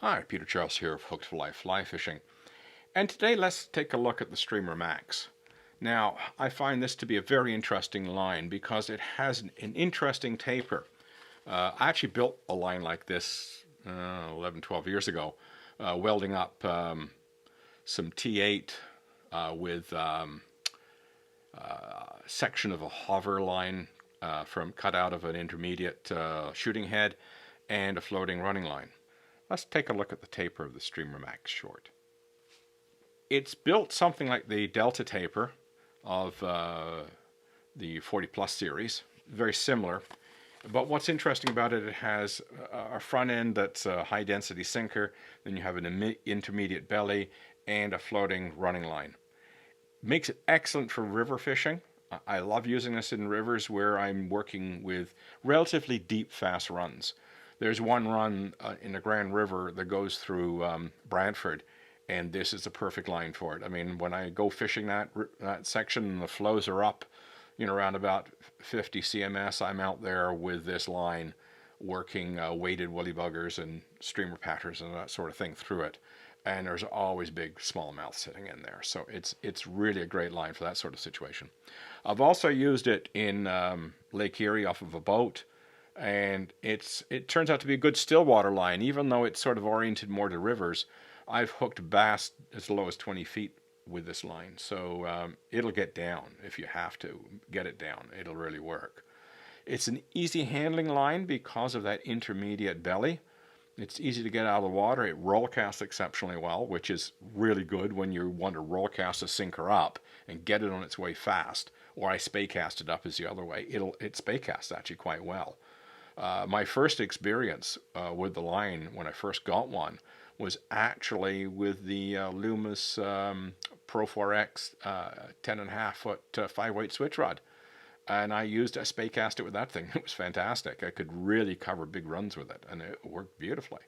Hi, Peter Charles here of Hooked for Life Fly Fishing. And today let's take a look at the Streamer Max. Now, I find this to be a very interesting line because it has an interesting taper. I actually built a line like this 11, 12 years ago, welding up some T8 with a section of a hover line cut out of an intermediate shooting head and a floating running line. Let's take a look at the taper of the Streamer Max short. It's built something like the Delta taper of the 40 Plus series, very similar. But what's interesting about it, it has a front end that's a high density sinker, then you have an intermediate belly and a floating running line. Makes it excellent for river fishing. I love using this in rivers where I'm working with relatively deep, fast runs. There's one run in the Grand River that goes through Brantford, and this is the perfect line for it. I mean, when I go fishing that section and the flows are up, around about 50 CMS, I'm out there with this line working weighted woolly buggers and streamer patterns and that sort of thing through it. And there's always big smallmouth sitting in there. So it's really a great line for that sort of situation. I've also used it in Lake Erie off of a boat. And it turns out to be a good stillwater line, even though it's sort of oriented more to rivers. I've hooked bass as low as 20 feet with this line, so it'll get down if you have to get it down. It'll really work. It's an easy handling line because of that intermediate belly. It's easy to get out of the water. It roll casts exceptionally well, which is really good when you want to roll cast a sinker up and get it on its way fast. Or I spay cast it up as the other way. It spay casts actually quite well. My first experience with the line when I first got one was actually with the Loomis Pro 4X 10.5 foot 5-weight switch rod. And I used a spay cast it with that thing. It was fantastic. I could really cover big runs with it, and it worked beautifully.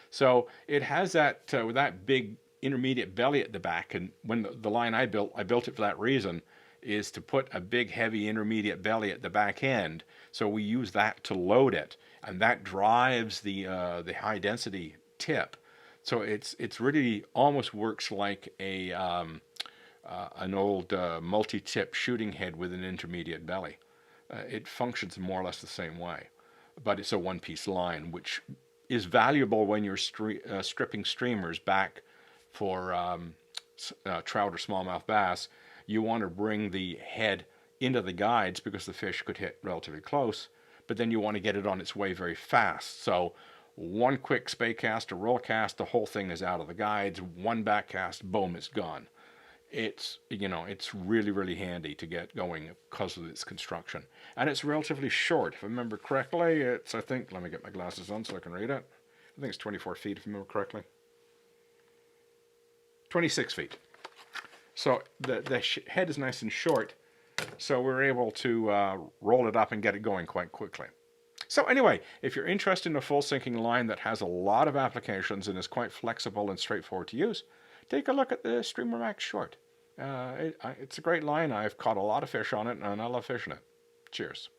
So it has that with that big intermediate belly at the back. And when the line I built it for that reason, is to put a big heavy intermediate belly at the back end. So we use that to load it, and that drives the high density tip. So it's really almost works like an old multi-tip shooting head with an intermediate belly. It functions more or less the same way, but it's a one-piece line, which is valuable when you're stripping streamers back for trout or smallmouth bass. You want to bring the head into the guides because the fish could hit relatively close, but then you want to get it on its way very fast. So one quick spay cast or roll cast, the whole thing is out of the guides. One back cast, boom, it's gone. It's really, really handy to get going because of its construction. And it's relatively short. If I remember correctly, let me get my glasses on so I can read it. I think it's 24 feet if I remember correctly. 26 feet. So the head is nice and short, so we're able to roll it up and get it going quite quickly. So anyway, if you're interested in a full sinking line that has a lot of applications and is quite flexible and straightforward to use, take a look at the Streamer Max short. It's a great line. I've caught a lot of fish on it, and I love fishing it. Cheers.